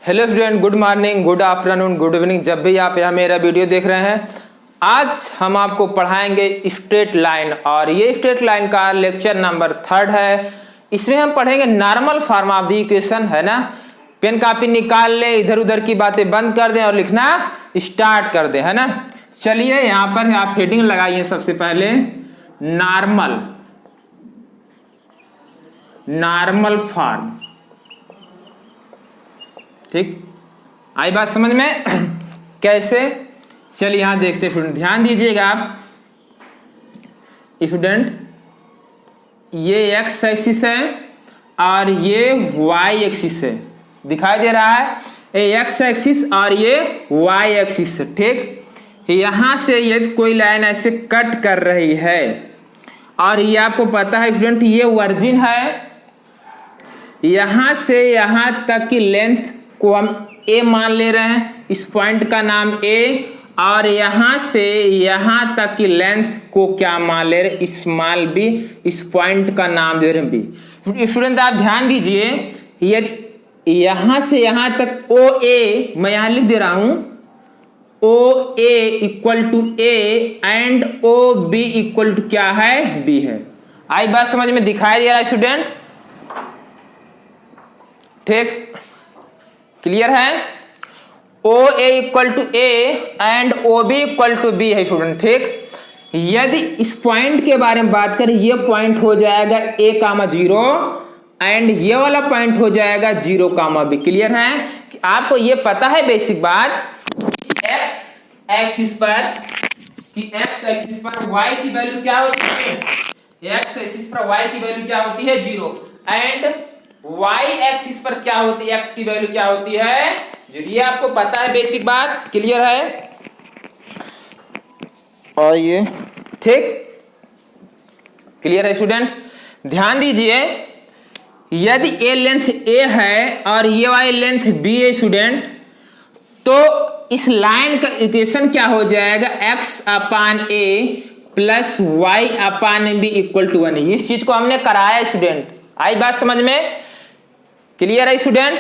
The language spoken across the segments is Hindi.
Hello student, good morning, good afternoon, good evening. जब भी आप यहाँ मेरा वीडियो देख रहे हैं, आज हम आपको पढ़ाएंगे स्ट्रेट लाइन और ये स्ट्रेट लाइन का लेक्चर नंबर 3 है। इसमें हम पढ़ेंगे normal form of the equation, है ना। पेन कापी निकाल ले, इधर उधर की बातें बंद कर दें और लिखना स्टार्ट कर दें, है ना। चलिए यहाँ पर आप हेडिंग लगाइए। सबसे पहले नॉर्मल फॉर्म, ठीक। आई बात समझ में? कैसे? चलिए यहां देखते स्टूडेंट, ध्यान दीजिएगा आप स्टूडेंट। ये एक्स एक्सिस है और ये वाई एक्सिस है, दिखाई दे रहा है। ये एक्स एक्सिस और ये वाई एक्सिस है, ठीक। यहां से यदि कोई लाइन ऐसे कट कर रही है और ये आपको पता है स्टूडेंट, ये वर्जिन है। यहां से यहां तक की लेंथ को हम ए मान ले रहे हैं, इस पॉइंट का नाम ए, और यहां से यहां तक की लेंथ को क्या मान ले रहे, स्मॉल बी, इस पॉइंट का नाम दे रहे हैं बी। स्टूडेंट आप ध्यान दीजिए, यदि यहां से यहां तक ओ ए, मैं यहां लिख दे रहा हूं O A equal to A and O B equal to क्या है, बी है। आई बात समझ में? दिखाई दे रहा है स्टूडेंट, ठीक, क्लियर है। O A equal to A and O B equal to B है स्टूडेंट, ठीक। यदि इस पॉइंट के बारे में बात करें, ये पॉइंट हो जाएगा ए कामा 0 एंड ये वाला पॉइंट हो जाएगा 0 कामा बी। क्लियर है कि आपको ये पता है बेसिक बात कि एक्स एक्सिस पर वाई की वैल्यू क्या होती है, एक्स एक्सिस पर वाई की वैल्यू क्या होती है, 0, एंड वाई एक्सिस पर क्या होती है, एक्स की वैल्यू क्या होती है, जो ये आपको पता है बेसिक बात। क्लियर है? और ये ठीक क्लियर है स्टूडेंट। ध्यान दीजिए, यदि ए लेंथ ए है और ये वाई लेंथ बी है स्टूडेंट, तो इस लाइन का इक्वेशन क्या हो जाएगा, x upon A plus Y upon B equal to 1। इस चीज को हमने कराया स्टूडेंट। आई बात समझ में? क्लियर है स्टूडेंट।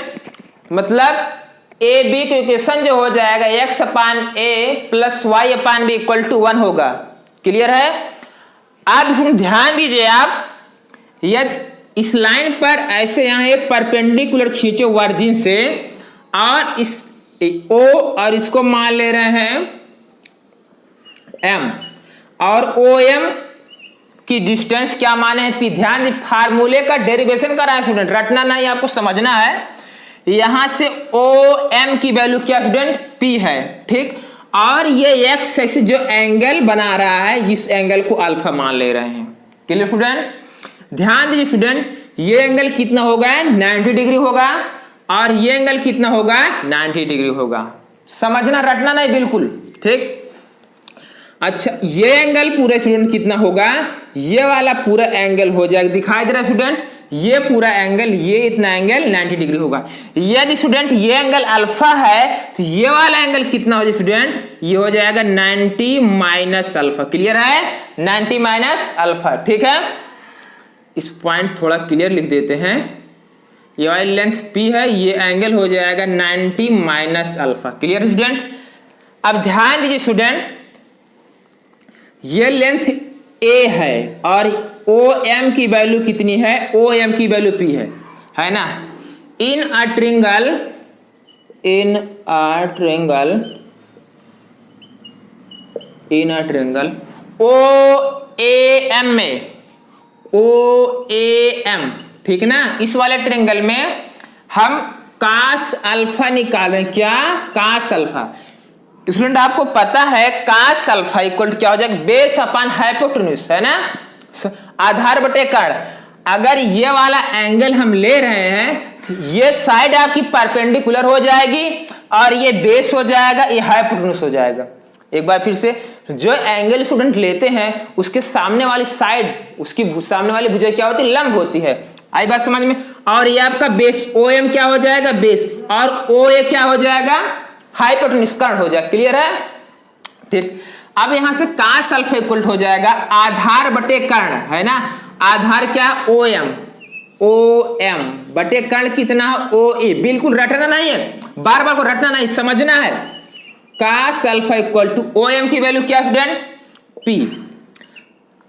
मतलब ए बी का इक्वेशन जो हो जाएगा x upon A plus Y upon B equal to 1 होगा। क्लियर है? अब ध्यान दीजिए आप, यदि इस लाइन पर ऐसे यहां एक परपेंडिकुलर खींचो वर्जिन से, और इस ओ और इसको मान ले रहे हैं एम, और ओ एम की डिस्टेंस क्या माने हैं, पी। ध्यान दीजिए, फार्मूले का डेरिवेशन करा है स्टूडेंट, रटना नहीं, आपको समझना है। यहां से ओ एम की वैल्यू क्या स्टूडेंट, पी है, ठीक। और ये एक्स एक्सिस जो एंगल बना रहा है, इस एंगल को अल्फा मान ले रहे हैं। Clear student? ध्यान दीजिए स्टूडेंट, ये एंगल कितना होगा, 90 डिग्री होगा, और ये एंगल कितना होगा, 90 डिग्री होगा। समझना, रटना नहीं बिल्कुल, ठीक। अच्छा, ये एंगल पूरा स्टूडेंट कितना होगा, ये वाला पूरा एंगल हो जाएगा, दिखाई दे रहा है स्टूडेंट, ये पूरा एंगल, ये इतना एंगल 90 डिग्री होगा। यदि स्टूडेंट ये एंगल अल्फा है, तो ये वाला एंगल कितना हो जाएगा स्टूडेंट, ये हो जाएगा 90 माइनस अल्फा। क्लियर है? 90 माइनस अल्फा, ठीक है। इस पॉइंट थोड़ा क्लियर लिख देते हैं। ये वाली लेंथ पी है, ये एंगल हो जाएगा 90 माइनस अल्फा। क्लियर है स्टूडेंट? अब ध्यान दीजिए स्टूडेंट, ये लेंथ ए है और ओ एम की वैल्यू कितनी है, ओ एम की वैल्यू पी है ना। इन a triangle O A M में, ओ ए एम, ठीक ना। इस वाले ट्रिंगल में हम कास अल्फा निकाल रहे हैं। क्या? कास अल्फा। स्टूडेंट आपको पता है कास अल्फा इक्वल क्या हो जाएगा, बेस अपान हाइपोटेन्यूज, है ना, आधार बटे कर्ण। अगर ये वाला एंगल हम ले रहे हैं, तो ये साइड आपकी परपेंडिकुलर हो जाएगी और ये बेस हो जाएगा, ये हाइपोटेन्यूज हो जाएगा। एक बार फिर से, जो एंगल स्टूडेंट लेते हैं उसके सामने वाली साइड, उसकी सामने वाली भुजा क्या होती है, लंब होती है। आई बात समझ में? और ये आपका बेस ओ एम क्या हो जाएगा, बेस, और ओ ए क्या हो जाएगा, हाइपोटेन्यूज कर्ण हो जाएगा। क्लियर है? ठीक। अब यहां से कास अल्फा इक्वल हो जाएगा आधार बटे कर्ण, है ना। आधार क्या, ओ एम, ओ एम बटे कर्ण कितना है ओ ए, बिल्कुल रटना नहीं है, बार बार को रटना नहीं, समझना है। Cos alpha equal to O M की वैल्यू क्या स्टूडेंट पी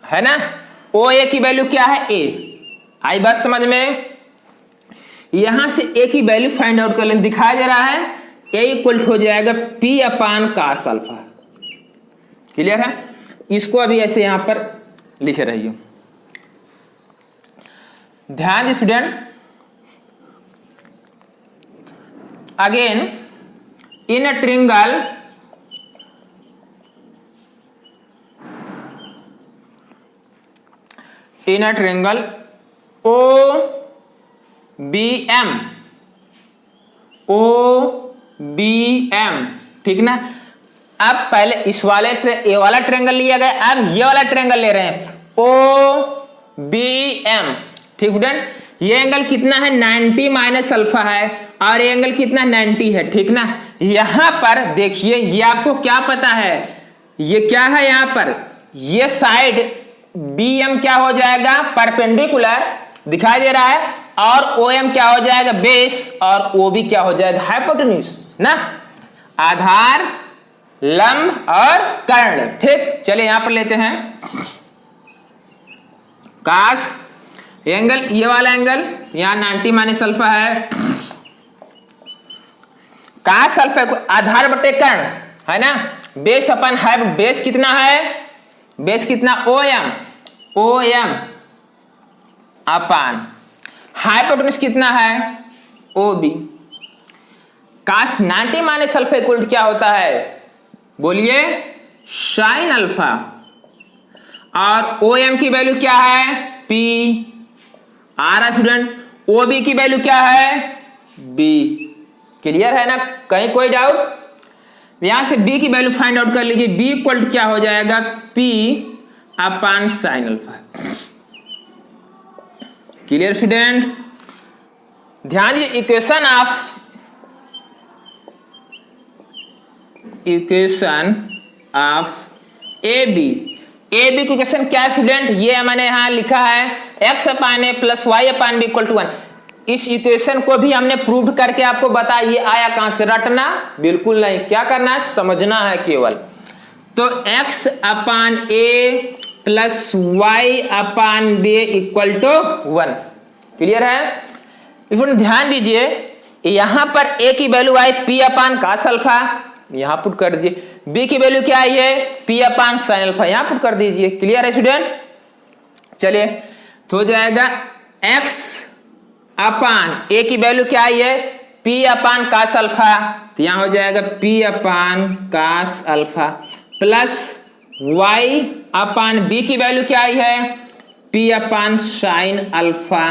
है ना, ओ ए की वैल्यू क्या है ए। आई बात समझ में। यहां से ए की वैल्यू फाइंड आउट कर लें, दिखाया जा रहा है ए इक्वल हो जाएगा P upon cos alpha. Clear है, इसको अभी ऐसे यहां पर लिखे रहिए। ध्यान दीजिए student, again in a triangle O B M, ठीक ना। अब पहले इस वाले ए वाला ट्रायंगल लिया गया, अब ये वाला ट्रायंगल ले रहे हैं ओ बी एम, ठीक स्टूडेंट। ये एंगल कितना है 90 माइनस अल्फा है और ये एंगल कितना 90 है, ठीक ना। यहां पर देखिए ये आपको क्या पता है, ये क्या है यहां पर, ये साइड बी एम क्या हो जाएगा परपेंडिकुलर दिखाई दे रहा है, और ओ एम क्या हो जाएगा बेस, और ओ बी क्या हो जाएगा हाइपोटेन्यूज ना, आधार लंब और कर्ण, ठीक। चलिए यहां पर लेते हैं कास एंगल, ये वाला एंगल यहां 90 माइनस अल्फा है, कास अल्फा को आधार बटे कर्ण है ना, बेस अपन है, बेस कितना है, बेस कितना ओ एम अपान हाइपोटेन्यूज कितना है ओ बी। कास 90 माइनस अल्फा इक्वल क्या होता है बोलिए साइन अल्फा, और ओ एम की वैल्यू क्या है पी, आ रहा स्टूडेंट, ओ बी की वैल्यू क्या है बी। क्लियर है ना, कहीं कोई डाउट। यहां से बी की वैल्यू फाइंड आउट कर लीजिए, बी इक्वल क्या हो जाएगा P upon sine alpha. Clear student, ध्यान दीजिए इक्वेशन ऑफ ए बी की इक्वेशन क्या है स्टूडेंट, ये मैंने यहां लिखा है x upon A plus Y upon B equal to 1। इस इक्वेशन को भी हमने प्रूव करके आपको बताया, ये आया कहां से, रटना बिल्कुल नहीं, क्या करना है समझना है केवल। तो x upon A plus Y upon B equal to 1। Clear है, इसमें ध्यान दीजिए यहां पर ए की वैल्यू आई पी अपान कास अल्फा, यहां पुट कर दीजिए, बी की वैल्यू क्या आई है पी अपान साइन अल्फा, यहां पुट कर दीजिए। क्लियर है स्टूडेंट, चलिए तो हो जाएगा एक्स अपान ए की वैल्यू क्या आई है पी अपान कास अल्फा, तो यहां हो जाएगा P upon cos alpha plus Y upon B की वैल्यू क्या आई है P upon sine alpha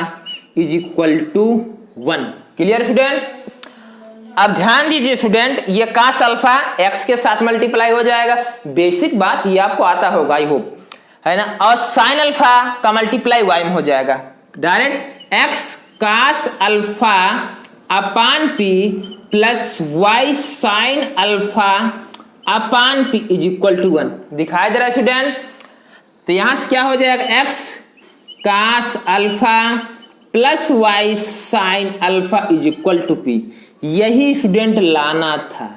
is equal to 1। Clear student, अब ध्यान दीजिए स्टूडेंट, ये कास अल्फा एक्स के साथ मल्टीप्लाई हो जाएगा, बेसिक बात ये आपको आता होगा आई होप, है ना, और साइन अल्फा का मल्टीप्लाई वाई में हो जाएगा, direct x cos alpha upon p plus y sine alpha upon p is equal to 1। दिखाई दे रहा है स्टूडेंट, तो यहां से क्या हो जाएगा x cos alpha plus y sine alpha is equal to p, यही स्टूडेंट लाना था,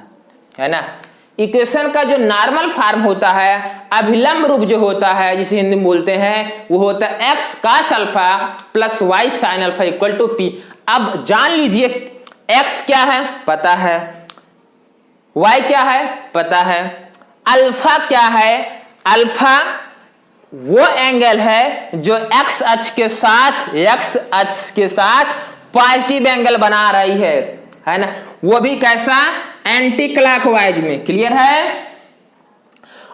है ना। इक्वेशन का जो नॉर्मल फॉर्म होता है, अभिलंब रूप जो होता है जिसे हिंदी में बोलते हैं, वो होता है x cos alpha plus y sine alpha equal to p. अब जान लीजिए एक्स क्या है पता है, वाई क्या है पता है, अल्फा क्या है, अल्फा वो एंगल है जो एक्स अक्ष के साथ पॉजिटिव एंगल बना रही है ना, वो भी कैसा एंटी क्लॉकवाइज में। क्लियर है,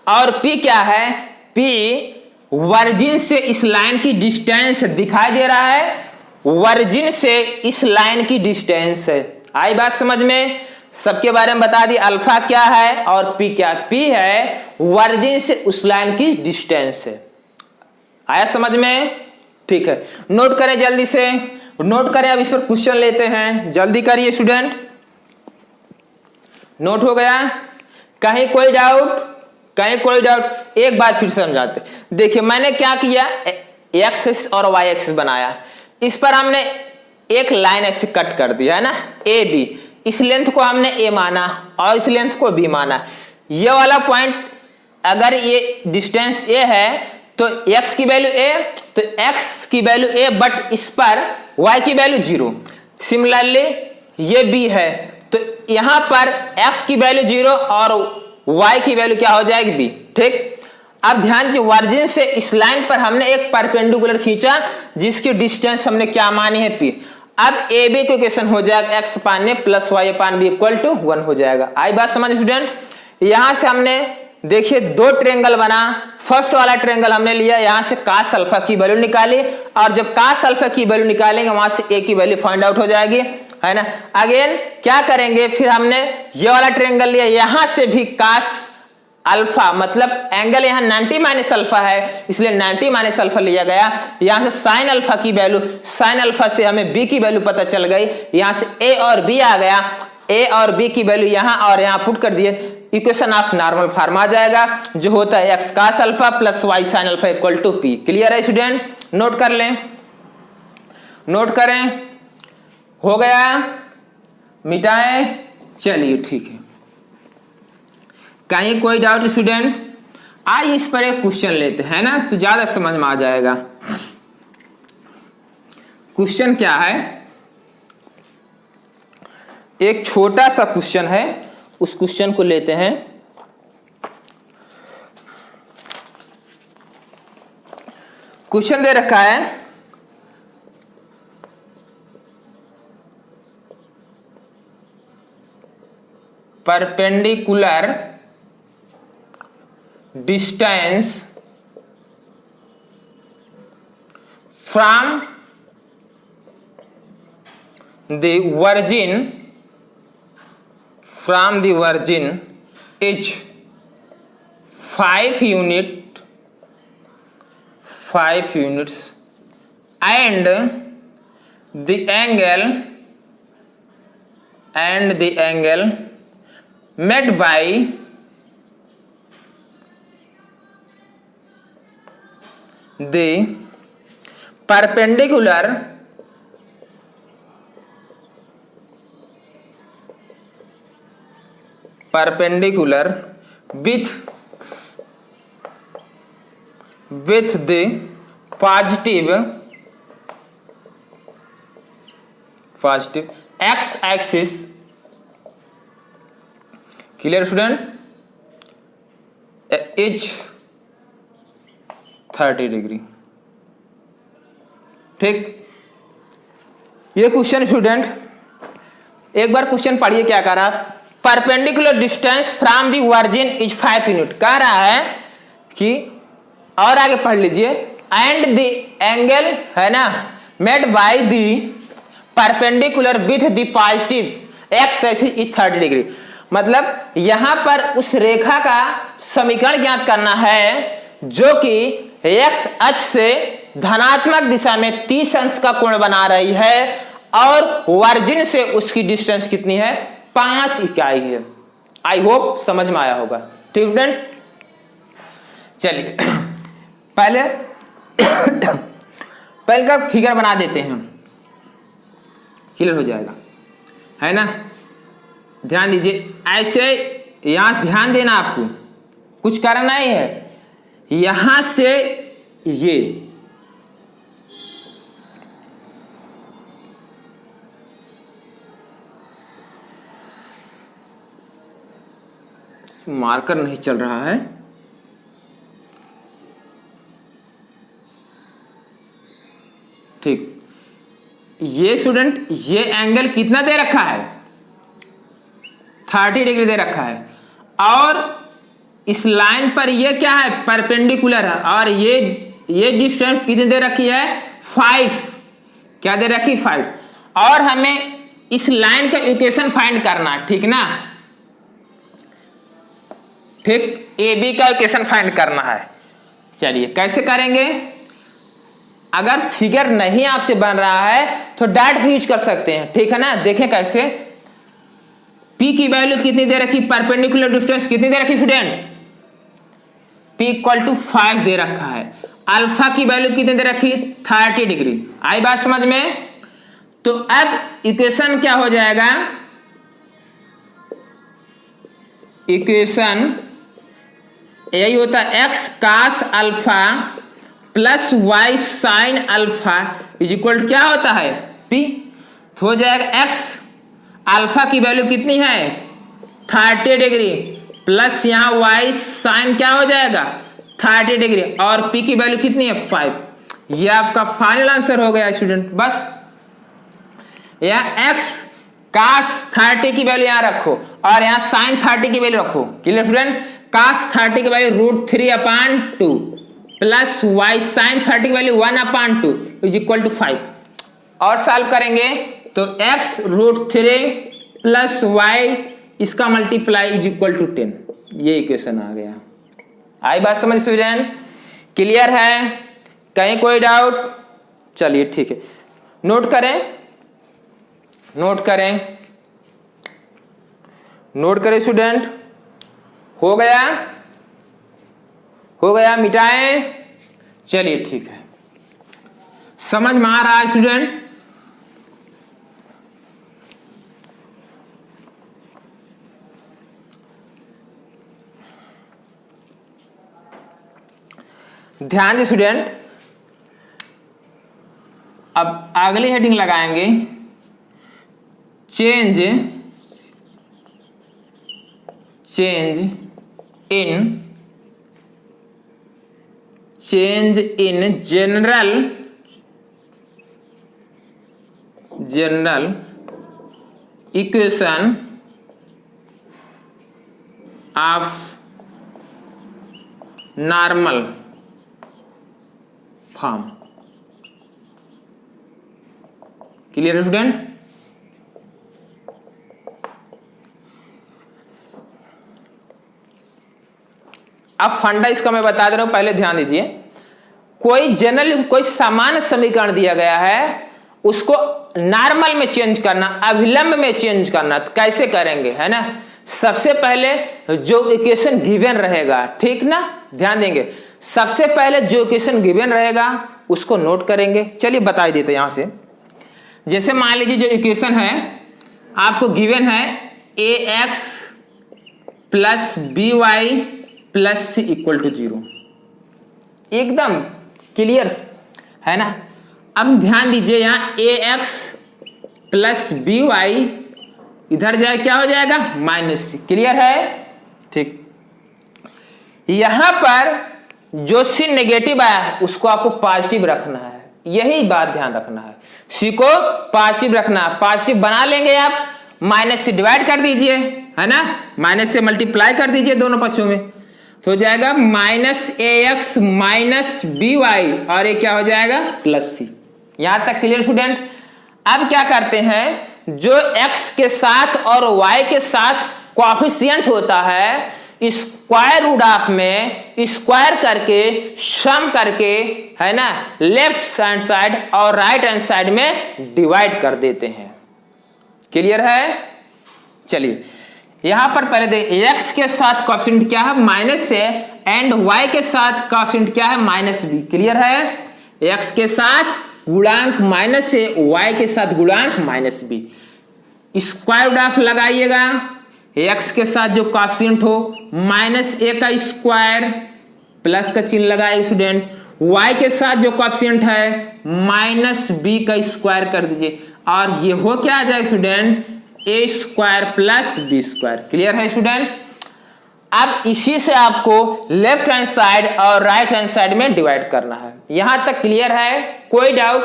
और P क्या है, P वर्जिन से इस लाइन की डिस्टेंस दिखाई दे रहा है, वर्जिन से इस लाइन की डिस्टेंस है। आई बात समझ में, सबके बारे में बता दी, अल्फा क्या है और P क्या, P है वर्जिन से उस लाइन की डिस्टेंस है। आया समझ में, ठीक है, नोट करें जल्दी से, नोट करें, अब इस पर क्वेश्चन लेते हैं, जल्दी करिए स्टूडेंट। नोट हो गया, कहीं कोई डाउट, एक बार फिर समझाते। देखिए मैंने क्या किया, एक्स एक्सिस और वाई एक्सिस बनाया, इस पर हमने एक लाइन ऐसे कट कर दिया है ना, ए बी, इस लेंथ को हमने ए माना और इस लेंथ को बी माना। ये वाला पॉइंट अगर ये डिस्टेंस ए है तो x की वैल्यू a, तो x की वैल्यू a, बट इस पर y की वैल्यू 0। सिमिलरली ये b है तो यहां पर x की वैल्यू 0 और y की वैल्यू क्या हो जाएगी b। ठीक, अब ध्यान दीजिए, वर्जिन से इस लाइन पर हमने एक परपेंडिकुलर खींचा जिसकी डिस्टेंस हमने क्या मानी है p। अब ए बी को इक्वेशन हो जाएगा x upon a plus y upon b equal to 1 हो जाएगा। आई बात समझ स्टूडेंट। यहां से हमने देखिए दो ट्रायंगल बना। फर्स्ट वाला ट्रायंगल हमने लिया, यहां से cos अल्फा की वैल्यू निकाली और जब cos अल्फा की वैल्यू निकालेंगे वहां से a की वैल्यू फाइंड आउट हो जाएगी, है ना। अगेन क्या करेंगे, फिर हमने ये वाला ट्रायंगल लिया, यहां से भी cos अल्फा मतलब एंगल यहाँ 90 माइनस अल्फा है इसलिए 90 माइनस अल्फा लिया गया। यहां से साइन अल्फा की वैल्यू, साइन अल्फा से हमें b की वैल्यू पता चल गई, यहां से a और b आ गया, a और b की वैल्यू यहां और यहां पुट कर दिए, इक्वेशन ऑफ नॉर्मल फॉर्म आ जाएगा जो होता है x cos alpha plus y sin alpha equal to p। Clear है स्टूडेंट, नोट कर लें, नोट करें, हो गया, मिटाएं, चलिए ठीक है। कहीं कोई डाउट स्टूडेंट? आइए इस पर एक क्वेश्चन लेते हैं ना तो ज्यादा समझ में आ जाएगा। क्वेश्चन क्या है, एक छोटा सा क्वेश्चन है, उस क्वेश्चन को लेते हैं। क्वेश्चन दे रखा है perpendicular distance from the virgin is 5 units and the angle made by the perpendicular with the positive x axis, clear student, is 30 degree. ठीक, ये क्वेश्चन स्टूडेंट एक बार क्वेश्चन पढ़िए क्या कह रहा है, perpendicular distance from the virgin is 5 unit कह रहा है कि, और आगे पढ़ लीजिए, एंड द एंगल है ना made by the perpendicular with the positive x axis is 30 degree. मतलब यहां पर उस रेखा का समीकरण ज्ञात करना है जो कि एक्स अक्ष से धनात्मक दिशा में 30 अंश का कोण बना रही है और वर्जिन से उसकी डिस्टेंस कितनी है, 5 इकाई है। आई होप समझ में आया होगा। ठीक स्टूडेंट, चलिए पहले का फिगर बना देते हैं, क्लियर हो जाएगा, है ना। ध्यान दीजिए, ऐसे यहां ध्यान देना, आपको कुछ करना ही है, यहां से ये मार्कर नहीं चल रहा है, ठीक। ये स्टूडेंट ये एंगल कितना दे रखा है, 30 डिग्री दे रखा है और इस लाइन पर ये क्या है, परपेंडिकुलर है और ये डिस्टेंस कितनी दे रखी है, 5। क्या दे रखी, 5। और हमें इस लाइन का इक्वेशन फाइंड करना, ठीक ना। ठीक, ए बी का इक्वेशन फाइंड करना है। चलिए कैसे करेंगे, अगर फिगर नहीं आपसे बन रहा है तो डैट भी यूज कर सकते हैं, ठीक है ना। देखें कैसे, P की वैल्यू कितनी दे रखी, परपेंडिकुलर डिस्टेंस कितनी दे रखी स्टूडेंट, P इक्वल टू 5 दे रखा है अल्फा की वैल्यू कितने दे रखी, 30 डिग्री। आई बात समझ में। तो अब इक्वेशन क्या हो जाएगा, इक्वेशन यही होता है x cos alpha plus y sine alpha is equal क्या होता है पी। तो हो जाएगा एक्स अल्फा की वैल्यू कितनी है 30 डिग्री प्लस यहाँ वाई साइन क्या हो जाएगा 30 डिग्री और पी की वैल्यू कितनी है 5। ये आपका फाइनल आंसर हो गया स्टूडेंट। बस यहाँ एक्स कास 30 की वैल्यू यहाँ रखो और यहाँ साइन 30 की वैल्यू रखो। Clear student. कास 30 की वैल्यू √3/2 प्लस वाई साइन 30 की वैल्यू 1/2 इज इक्वल टू 5। और सॉल्व करेंगे तो x √3 प्लस वाई इसका मल्टीप्लाई इज इक्वल टू 10। ये इक्वेशन आ गया। आई बात समझ स्टूडेंट। क्लियर है, कहीं कोई डाउट। चलिए ठीक है, नोट करें नोट करें नोट करें स्टूडेंट। हो गया मिटाएं। चलिए ठीक है, समझ में आ रहा है स्टूडेंट। ध्यान दे स्टूडेंट, अब अगली हेडिंग लगाएंगे change in general equation of normal form. Clear है स्टूडेंट। अब फंडा इसका मैं बता दे रहा हूं, पहले ध्यान दीजिए। कोई सामान्य समीकरण दिया गया है, उसको नॉर्मल में चेंज करना, अभिलंब में चेंज करना, तो कैसे करेंगे, है ना। सबसे पहले जो इक्वेशन गिवन रहेगा, ठीक ना, ध्यान देंगे। सबसे पहले जो इक्वेशन गिवन रहेगा उसको नोट करेंगे। चलिए बता देते यहां से। जैसे मान लीजिए जो इक्वेशन है आपको गिवन है ax plus by plus c equal to 0। एकदम क्लियर है ना। अब ध्यान दीजिए, यहाँ ax प्लस by इधर जाए क्या हो जाएगा -c। क्लियर है, ठीक। यहां पर जो सी नेगेटिव आया उसको आपको पॉजिटिव रखना है, यही बात ध्यान रखना है। सी को पॉजिटिव रखना है, पॉजिटिव बना लेंगे आप, माइनस से डिवाइड कर दीजिए, है ना, माइनस से मल्टीप्लाई कर दीजिए दोनों पक्षों में, तो हो जाएगा -ax माइनस by और ये क्या हो जाएगा +c। यहां तक क्लियर स्टूडेंट। अब क्या करते हैं, जो x के साथ और y के साथ कोएफिशिएंट होता है, स्क्वायर रूट ऑफ में स्क्वायर करके सम करके, है ना, लेफ्ट हैंड साइड और राइट हैंड साइड में डिवाइड कर देते हैं। क्लियर है। चलिए यहां पर पहले देखिए, x के साथ कोएफिशिएंट क्या है माइनस है एंड y के साथ कोएफिशिएंट क्या है -b। क्लियर है। x के साथ गुणांक माइनस है, y के साथ गुणांक -b। स्क्वायर रूट ऑफ लगाइएगा, x के साथ जो कोएफिशिएंट हो -a का स्क्वायर प्लस का चिन्ह लगाए स्टूडेंट, y के साथ जो कोएफिशिएंट है -b का स्क्वायर कर दीजिए और ये हो क्या आ जाए student a square plus b square. Clear है स्टूडेंट। अब इसी से आपको लेफ्ट हैंड साइड और राइट हैंड साइड में डिवाइड करना है। यहां तक क्लियर है, कोई डाउट।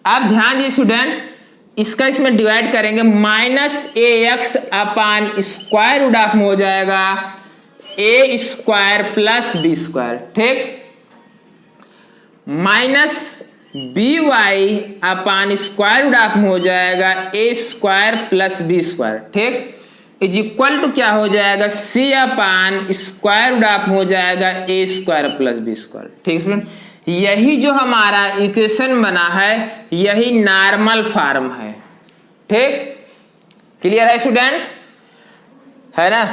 अब ध्यान दीजिए स्टूडेंट, इसका इसमें डिवाइड करेंगे -ax upon square root of में हो जाएगा a square plus b square, ठीक, -by upon square root of में हो जाएगा a square plus b square, ठीक, इज इक्वल टू क्या हो जाएगा c upon square root of हो जाएगा a square plus b square. ठीक स्टूडेंट, यही जो हमारा इक्वेशन बना है यही नॉर्मल फॉर्म है। ठीक, क्लियर है स्टूडेंट, है ना।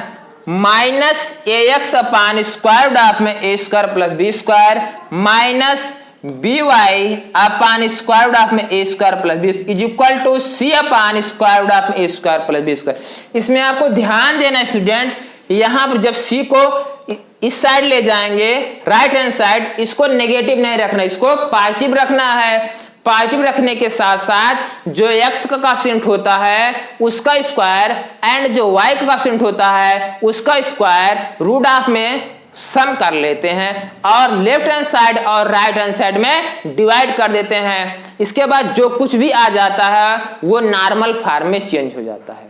Minus a x upon square root of में a square plus b square minus b y upon square root of में a square plus b is equal to c upon square root of में a square plus b square. इसमें आपको ध्यान देना है स्टूडेंट, यहां पर जब सी को इस साइड ले जाएंगे राइट हैंड साइड, इसको नेगेटिव नहीं रखना, इसको पॉजिटिव रखना है। पॉजिटिव रखने के साथ साथ जो x का कोएफिशिएंट होता है उसका स्क्वायर एंड जो y का कोएफिशिएंट होता है उसका स्क्वायर रूट ऑफ में सम कर लेते हैं और लेफ्ट हैंड साइड और राइट हैंड साइड में डिवाइड कर देते हैं। इसके बाद जो कुछ भी आ जाता है वो नॉर्मल फॉर्म में चेंज हो जाता है।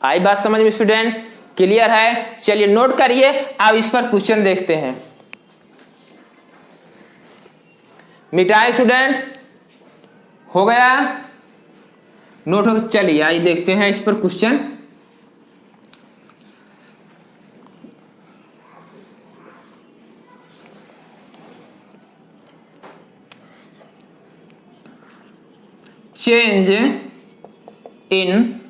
आई बात समझ में स्टूडेंट? क्लियर है? चलिए नोट करिए, अब इस पर क्वेश्चन देखते हैं। मिटाए स्टूडेंट? हो गया? नोट हो? चलिए आइए देखते हैं इस पर question. Change in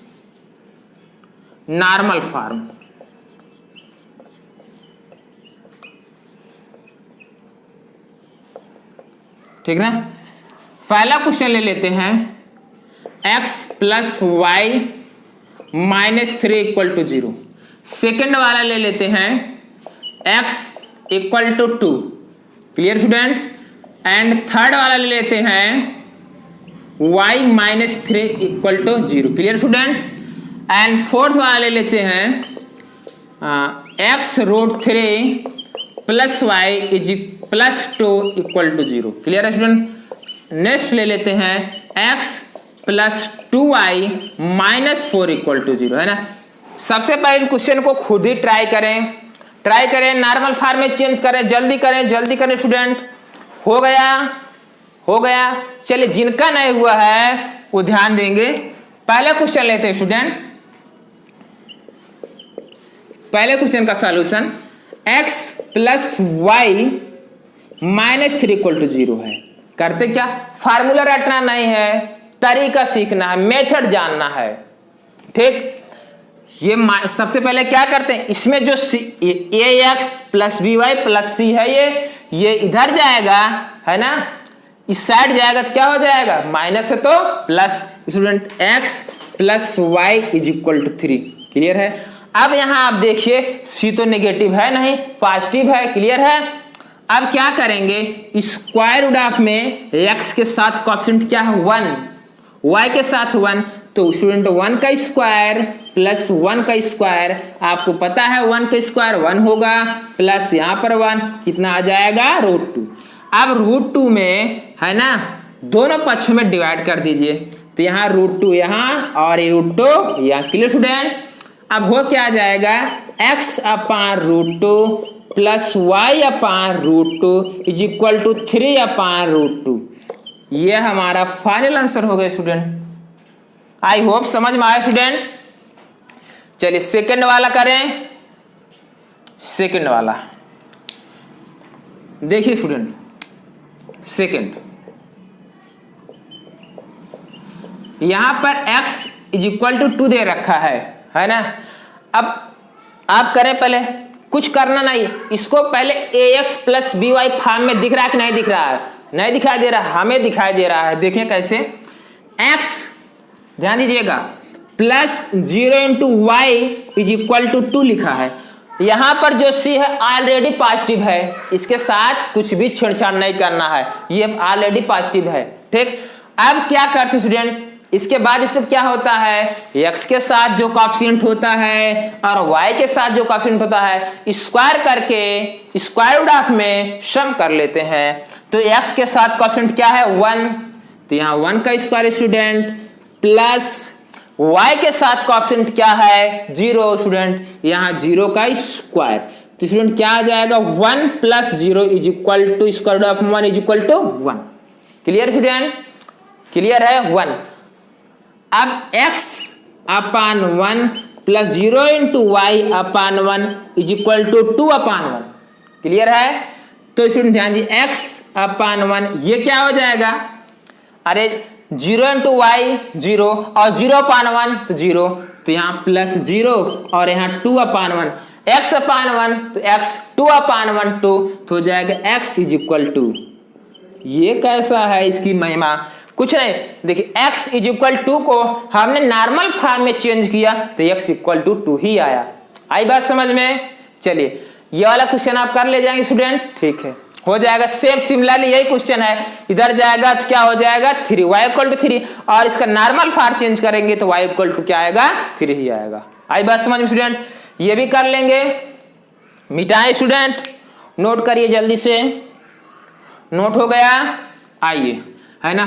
normal form. ठीक ना? पहला क्वेश्चन ले लेते हैं, x plus y minus 3 equal to 0। Second वाला ले लेते हैं x equal to 2। Clear student? And third वाला ले लेते हैं y minus 3 equal to 0। Clear student? And fourth वाला ले लेते हैं x root 3 plus y is plus 2 equal to 0। Clear है स्टूडेंट? नेक्स्ट ले लेते हैं x plus 2y minus 4 equal to 0, है ना? सबसे पहले क्वेश्चन को खुद ही ट्राई करें, नॉर्मल फॉर्म में चेंज करें, जल्दी करें स्टूडेंट। हो गया। चलिए जिनका नहीं हुआ है वो ध्यान देंगे। पहले क्वेश्चन लेते हैं स्टूडेंट। पहले क्वेश्चन का solution x plus y minus 3 equal to 0 है। करते क्या? फार्मूला रटना नहीं है, तरीका सीखना है, मेथड जानना है। ठीक? ये सबसे पहले क्या करते हैं, इसमें जो a x plus b y plus c है ये इधर जाएगा, है ना? इस साइड जाएगा तो क्या हो जाएगा? माइनस है तो plus. Student x plus y is equal to 3। Clear है? अब यहां आप देखिए सी तो नेगेटिव है नहीं, पॉजिटिव है। क्लियर है? अब क्या करेंगे, स्क्वायर रूट ऑफ में x के साथ कोएफिशिएंट क्या है? 1, y के साथ 1, तो स्टूडेंट 1 का स्क्वायर प्लस 1 का स्क्वायर, आपको पता है 1 का स्क्वायर 1 होगा, प्लस यहाँ पर 1 कितना आ जाएगा? रूट 2। अब रूट 2 में, है ना, दोनों पक्षों में डिवाइड कर दीजिए, तो यहाँ रूट 2 यहाँ और ये रूट 2 यहाँ। Clear student? अब हो क्या आ जाएगा? x upon root 2 plus Y upon root 2 is equal to 3 upon root 2। ये हमारा फाइनल आंसर हो गया स्टूडेंट। आई होप समझ में आया स्टूडेंट। चलिए सेकंड वाला करें। सेकंड वाला देखिए स्टूडेंट, सेकंड यहां पर x इज इक्वल टू 2 दे रखा है ना? अब आप करें, पहले कुछ करना नहीं, इसको पहले ax plus b y form में दिख रहा है कि नहीं दिख रहा है? नहीं दिखाई दे रहा, हमें दिखाई दे रहा है। देखिए कैसे, x ध्यान दीजिएगा plus 0 into y is equal to 2 लिखा है। यहां पर जो c है ऑलरेडी पॉजिटिव है, इसके साथ कुछ भी छेड़छाड़ नहीं करना है, ये ऑलरेडी पॉजिटिव है। ठीक? अब क्या करते स्टूडेंट, इसके बाद इसमें क्या होता है, x के साथ जो कोएफिशिएंट होता है और y के साथ जो कोएफिशिएंट होता है स्क्वायर करके स्क्वायर रूट ऑफ में सम कर लेते हैं। तो x के साथ कोएफिशिएंट क्या है? 1, तो यहाँ 1 का स्क्वायर स्टूडेंट, प्लस y के साथ कोएफिशिएंट क्या है? 0 स्टूडेंट, यहाँ 0 का स्क्वायर। तो स्टूडेंट क्या आ जाएगा? 1 plus 0 is equal to square root of 1 is equal to 1। Clear student? Clear है? 1। अब x upon 1 plus 0 into y upon 1 is equal to 2 upon 1। Clear है? तो स्टूडेंट ध्यान दीजिए, x अपान 1 ये क्या हो जाएगा? अरे 0 इंटू वाई 0 और 0 अपान 1 तो 0, तो यहाँ प्लस 0 और यहाँ 2 अपान 1। x अपान 1 तो x 2 अपान 1 2 तो हो जाएगा x इज इक्वल टू, ये कैसा है इसकी महिमा, कुछ नहीं, देखिए x इज इक्वल टू को हमने नॉर्मल फॉर्म में चेंज किया तो x इक्वल टू 2 ही आया। आई बात समझ में? चलिए ये वाला क्वेश्चन आप कर ले जाएंगे स्टूडेंट, ठीक है, हो जाएगा सेम सिमिलरली यही क्वेश्चन है, इधर जाएगा तो क्या हो जाएगा 3 y इक्वल टू 3 और इसका नॉर्मल फॉर्म चेंज करेंगे तो y इक्वल टू क्या आएगा 3 ही आएगा। आई बात समझ में स्टूडेंट? ये भी कर लेंगे, मिटाए स्टूडेंट, नोट करिए जल्दी से, नोट हो गया। आइए है ना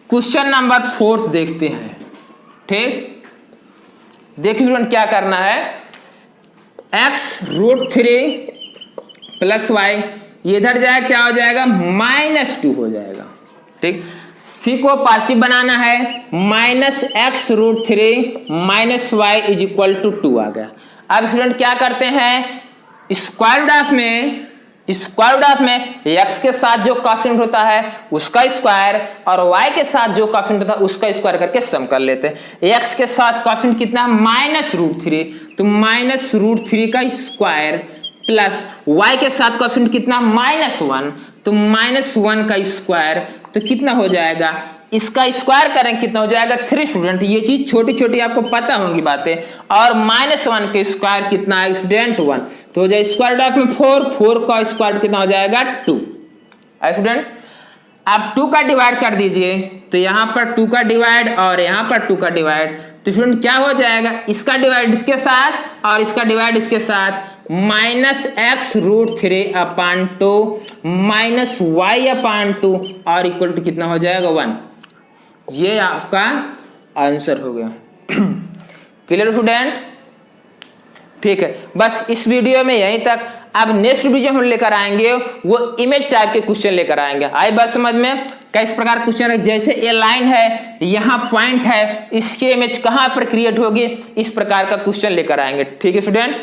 क्वेश्चन नंबर 4 देखते हैं, ठीक, देखिए स्टूडेंट क्या करना है, x√3 प्लस वाई, ये इधर जाए क्या हो जाएगा -2 हो जाएगा, ठीक, c को पॉजिटिव बनाना है, -x√3 minus y is equal to 2 आ गया। अब स्टूडेंट क्या करते हैं, स्क्वायर रूट ऑफ में x के साथ जो कोएफिशिएंट होता है उसका स्क्वायर और y के साथ जो कोएफिशिएंट होता है उसका स्क्वायर करके सम कर लेते हैं। x के साथ कोएफिशिएंट कितना है -√3 तो -√3 का स्क्वायर प्लस y के साथ कोएफिशिएंट कितना -1 तो -1 का स्क्वायर तो कितना हो जाएगा, इसका स्क्वायर करें कितना हो जाएगा 3 स्टूडेंट, ये चीज छोटी छोटी आपको पता होंगी बातें, और -1 के स्क्वायर कितना है स्टूडेंट 1 तो हो जाए स्क्वायर रूट ऑफ में 4 का स्क्वायर कितना हो जाएगा 2। स्टूडेंट आप 2 का डिवाइड कर दीजिए तो यहाँ पर 2 का डिवाइड और यहाँ पर 2 का डिवाइड तो स्टूडेंट क्या हो जाएगा, इसका डिवाइड इसके साथ और इसका डिवाइड इसके साथ, -x√3 अपान 2 -y अपान 2 और इक्वल टू कितना हो जाएगा 1। ये आपका आंसर हो गया। Clear student? ठीक है, बस इस वीडियो में यहीं तक। अब नेक्स्ट वीडियो हम लेकर आएंगे वो इमेज टाइप के क्वेश्चन लेकर आएंगे। आई बात समझ में? किस प्रकार क्वेश्चन है, जैसे ये लाइन है, यहाँ पॉइंट है, इसकी इमेज कहाँ पर क्रिएट होगी, इस प्रकार का क्वेश्चन लेकर आएंगे। ठीक है स्टूडेंट?